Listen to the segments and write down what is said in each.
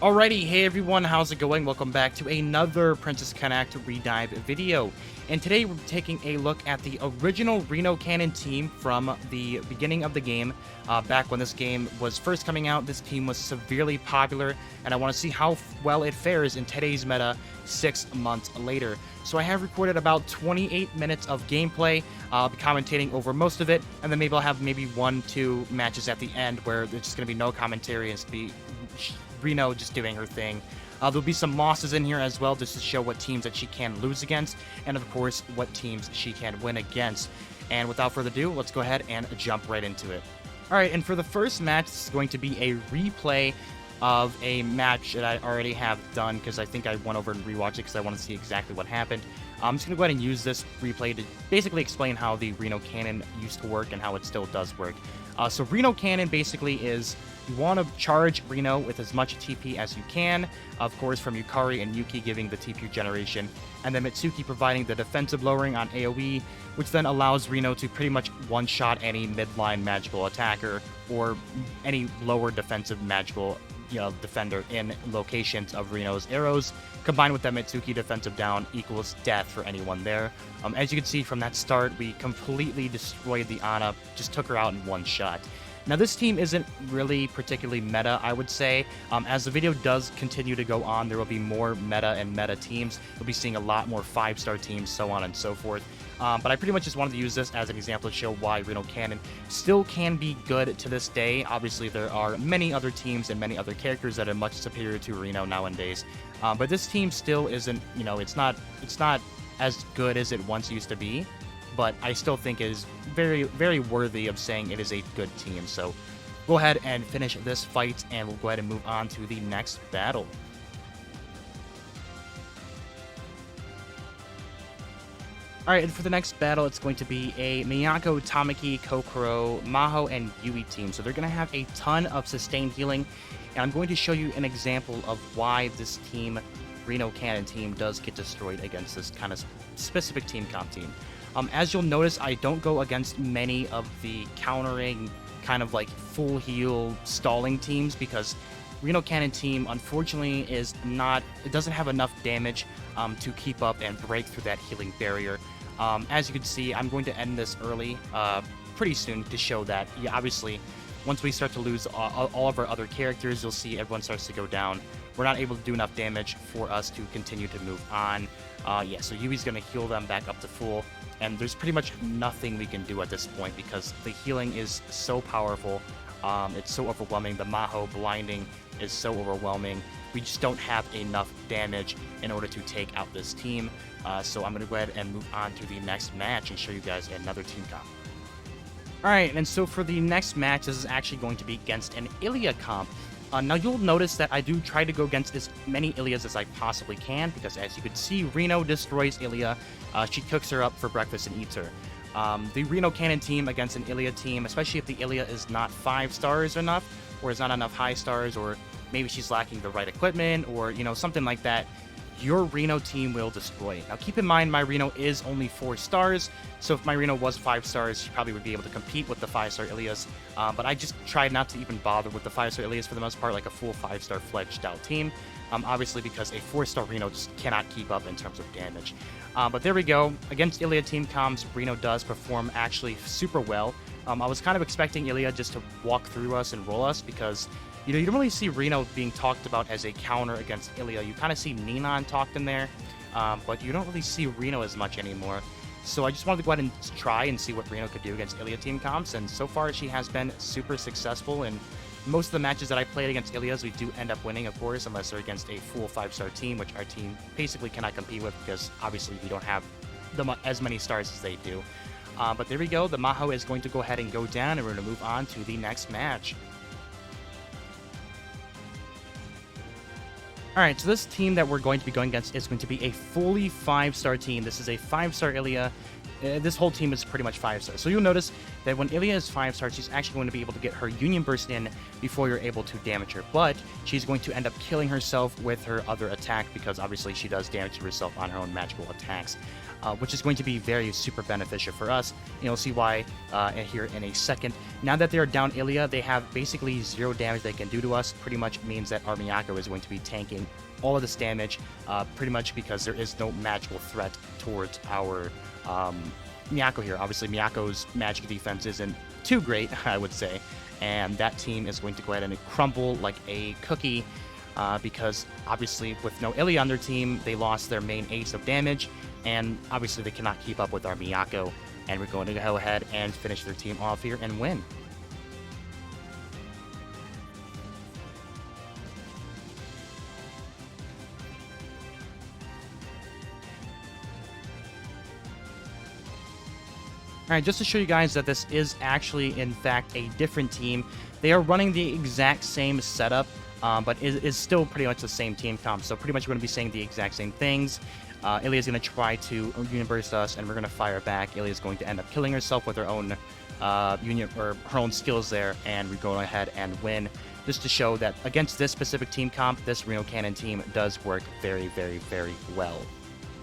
Alrighty, hey everyone, how's it going? Welcome back to another Princess Connect Redive video. And today we're taking a look at the original Reno Cannon team from the beginning of the game. Back when this game was first coming out, this team was severely popular, and I want to see how well it fares in today's meta 6 months later. So I have recorded about 28 minutes of gameplay. I'll be commentating over most of it, and then maybe I'll have maybe 1-2 matches at the end where there's just going to be no commentary and it's be Reno just doing her thing. There'll be some losses in here as well, just to show what teams that she can lose against, and of course, what teams she can win against. And without further ado, let's go ahead and jump right into it. Alright, and for the first match, this is going to be a replay of a match that I already have done, because I think I went over and rewatched it because I want to see exactly what happened. I'm just going to go ahead and use this replay to basically explain how the Reno Cannon used to work and how it still does work. So Reno Cannon basically is, you want to charge Reno with as much TP as you can, of course from Yukari and Yuki giving the TP generation, and then Mitsuki providing the defensive lowering on AoE, which then allows Reno to pretty much one-shot any midline magical attacker or any lower defensive magical defender in locations of Reno's arrows. Combined with that Mitsuki defensive down equals death for anyone there. As you can see from that start, we completely destroyed the Ana, just took her out in one shot. Now this team isn't really particularly meta, I would say. As the video does continue to go on, there will be more meta teams. We'll be seeing a lot more 5-star teams, so on and so forth. But I pretty much just wanted to use this as an example to show why Reno Cannon still can be good to this day. Obviously, there are many other teams and many other characters that are much superior to Reno nowadays. But this team still isn't, it's not as good as it once used to be. But I still think it is very, very worthy of saying it is a good team. So go ahead and finish this fight, and we'll go ahead and move on to the next battle. Alright, and for the next battle, it's going to be a Miyako, Tamaki, Kokoro, Maho, and Yui team. So they're going to have a ton of sustained healing, and I'm going to show you an example of why this team, Reno Cannon team, does get destroyed against this kind of specific team comp team. As you'll notice, I don't go against many of the countering, kind of like full heal stalling teams, because Reno Cannon team, unfortunately, it doesn't have enough damage to keep up and break through that healing barrier. As you can see, I'm going to end this early, pretty soon, to show that, obviously, once we start to lose all of our other characters, you'll see everyone starts to go down. We're not able to do enough damage for us to continue to move on. So Yui's going to heal them back up to full, and there's pretty much nothing we can do at this point because the healing is so powerful. It's so overwhelming. The Maho blinding is so overwhelming. We just don't have enough damage in order to take out this team. So I'm going to go ahead and move on to the next match and show you guys another team comp. Alright, and so for the next match, this is actually going to be against an Ilia comp. Now you'll notice that I do try to go against as many Ilias as I possibly can, because as you can see, Reno destroys Ilia. She cooks her up for breakfast and eats her. The Reno Cannon team against an Ilia team, especially if the Ilia is not 5 stars enough, or is not enough high stars, or maybe she's lacking the right equipment, or something like that, your Reno team will destroy it. Now keep in mind, my Reno is only 4 stars, so if my Reno was 5 stars, she probably would be able to compete with the 5-star Ilias, but I just tried not to even bother with the 5-star Ilias for the most part, like a full 5-star fledged out team, obviously because a 4-star Reno just cannot keep up in terms of damage. But there we go. Against Ilia team comps, Reno does perform actually super well. I was kind of expecting Ilia just to walk through us and roll us, because you don't really see Reno being talked about as a counter against Ilia. You kind of see Ninon talked in there, but you don't really see Reno as much anymore. So I just wanted to go ahead and try and see what Reno could do against Ilia team comps, and so far she has been super successful. And most of the matches that I played against Ilias, we do end up winning, of course, unless they're against a full 5-star team, which our team basically cannot compete with, because obviously we don't have as many stars as they do. But there we go. The Maho is going to go ahead and go down, and we're going to move on to the next match. Alright, so this team that we're going to be going against is going to be a fully 5-star team. This is a 5-star Ilia. this whole team is pretty much 5-star. So you'll notice that when Ilia is 5-star, she's actually going to be able to get her Union Burst in before you're able to damage her. But she's going to end up killing herself with her other attack because obviously she does damage to herself on her own magical attacks, which is going to be very super beneficial for us. And you'll see why here in a second. Now that they're down Ilia, they have basically 0 damage they can do to us. Pretty much means that our Miyako is going to be tanking all of this damage, pretty much because there is no magical threat towards our Miyako here. Obviously, Miyako's magic defense isn't too great, I would say, and that team is going to go ahead and crumble like a cookie because obviously with no Ilia on their team, they lost their main ace of damage, and obviously they cannot keep up with our Miyako, and we're going to go ahead and finish their team off here and win. Alright, just to show you guys that this is actually, in fact, a different team. They are running the exact same setup, but it is still pretty much the same team comp. So pretty much we're going to be saying the exact same things. Ilia is going to try to Union Burst us, and we're going to fire back. Ilia is going to end up killing herself with her own her own skills there, and we go ahead and win. Just to show that against this specific team comp, this Reno Cannon team does work very, very, very well.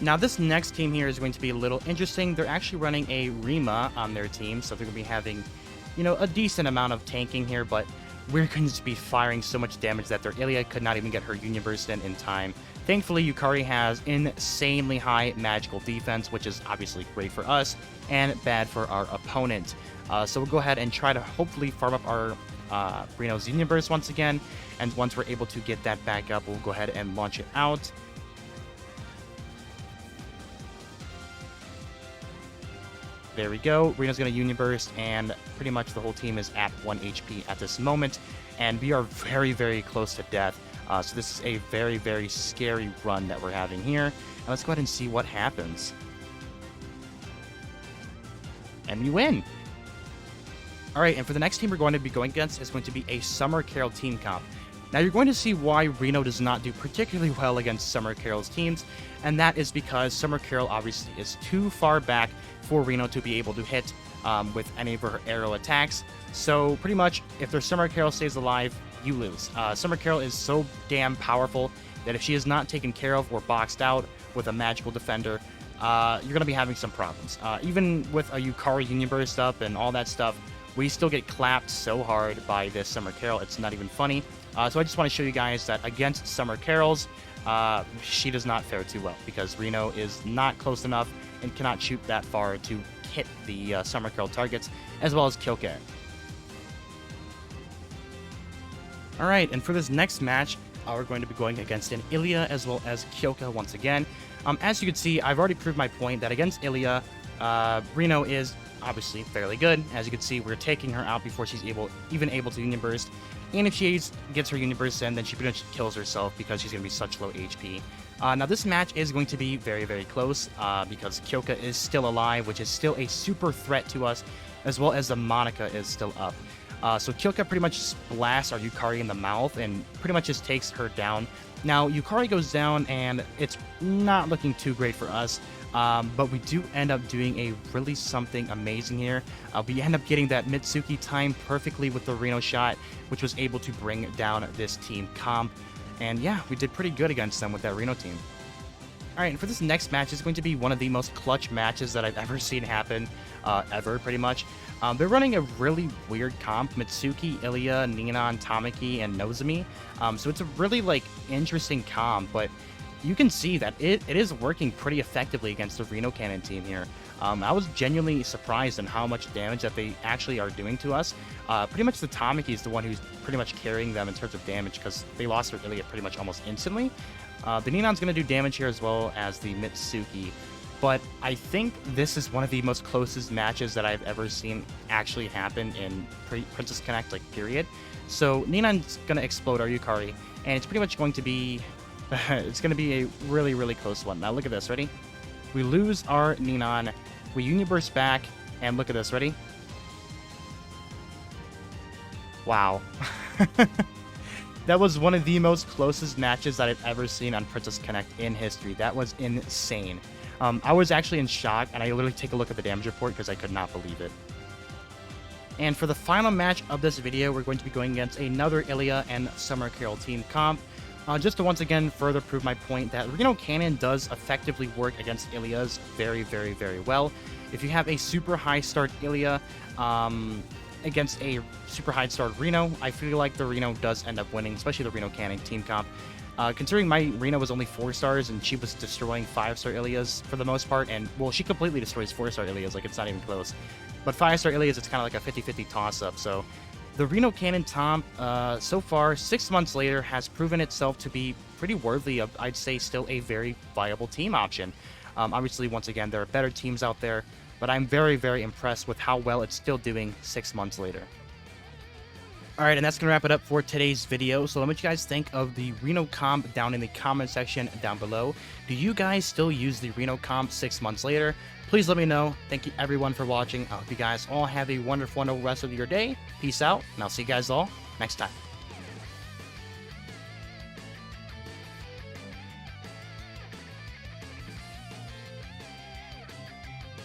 Now, this next team here is going to be a little interesting. They're actually running a Rima on their team, so they're going to be having, you know, a decent amount of tanking here, but we're going to be firing so much damage that their Ilia could not even get her Union Burst in time. Thankfully, Yukari has insanely high magical defense, which is obviously great for us and bad for our opponent. So we'll go ahead and try to hopefully farm up our Reno's Union Burst once again, and once we're able to get that back up, we'll go ahead and launch it out. There we go. Reno's going to Union Burst, and pretty much the whole team is at 1 HP at this moment, and we are very, very close to death. So this is a very, very scary run that we're having here. And let's go ahead and see what happens. And we win. All right, and for the next team we're going to be going against is going to be a Summer Carol team comp. Now, you're going to see why Reno does not do particularly well against Summer Carol's teams, and that is because Summer Carol obviously is too far back for Reno to be able to hit with any of her arrow attacks. So pretty much, if their Summer Carol stays alive, you lose. Summer Carol is so damn powerful that if she is not taken care of or boxed out with a magical defender, you're going to be having some problems. Even with a Yukari Union Burst up and all that stuff, we still get clapped so hard by this Summer Carol, it's not even funny. So I just want to show you guys that against Summer Carols, she does not fare too well because Reno is not close enough and cannot shoot that far to hit the Summer Carol targets, as well as Kyoka. Alright, and for this next match, we're going to be going against an Ilia as well as Kyoka once again. As you can see, I've already proved my point that against Ilia, Reno is obviously fairly good. As you can see, we're taking her out before she's even able to Union Burst. And if she gets her Union Burst in, then she pretty much kills herself because she's going to be such low HP. Now, this match is going to be very, very close because Kyoka is still alive, which is still a super threat to us, as well as the Monica is still up. So Kyoka pretty much just blasts our Yukari in the mouth and pretty much just takes her down. Now, Yukari goes down, and it's not looking too great for us. But we do end up doing a really something amazing here. We end up getting that Mitsuki time perfectly with the Reno shot, which was able to bring down this team comp. And yeah, we did pretty good against them with that Reno team. Alright, and for this next match, it's going to be one of the most clutch matches that I've ever seen happen, ever, pretty much. They're running a really weird comp, Mitsuki, Ilia, Ninan, Tamaki, and Nozomi. So it's a really, interesting comp, but you can see that it is working pretty effectively against the Reno Cannon team here. I was genuinely surprised on how much damage that they actually are doing to us. Pretty much the Tamaki is the one who's pretty much carrying them in terms of damage because they lost their Ilia pretty much almost instantly. The Ninan's going to do damage here as well as the Mitsuki. But I think this is one of the most closest matches that I've ever seen actually happen in Princess Connect, period. So Ninan's going to explode our Yukari, and it's pretty much going to be it's going to be a really, really close one. Now, look at this. Ready? We lose our Ninan. We Union Burst back. And look at this. Ready? Wow. That was one of the most closest matches that I've ever seen on Princess Connect in history. That was insane. I was actually in shock, and I literally take a look at the damage report because I could not believe it. And for the final match of this video, we're going to be going against another Ilia and Summer Carol team comp. Just to once again further prove my point that Reno Cannon does effectively work against Ilias very, very, very well. If you have a super high start Ilia against a super high start Reno, I feel like the Reno does end up winning, especially the Reno Cannon team comp. Considering my Reno was only 4 stars and she was destroying 5-star Ilias for the most part, and well, she completely destroys 4-star Ilias, like it's not even close. But 5-star Ilias, it's kind of like a 50-50 toss-up, so the Reno Cannon Tomp, so far, 6 months later, has proven itself to be pretty worthy of, I'd say, still a very viable team option. Obviously, once again, there are better teams out there, but I'm very, very impressed with how well it's still doing 6 months later. Alright, and that's going to wrap it up for today's video. So let me know what you guys think of the Reno comp down in the comment section down below. Do you guys still use the Reno comp 6 months later? Please let me know. Thank you everyone for watching. I hope you guys all have a wonderful rest of your day. Peace out, and I'll see you guys all next time.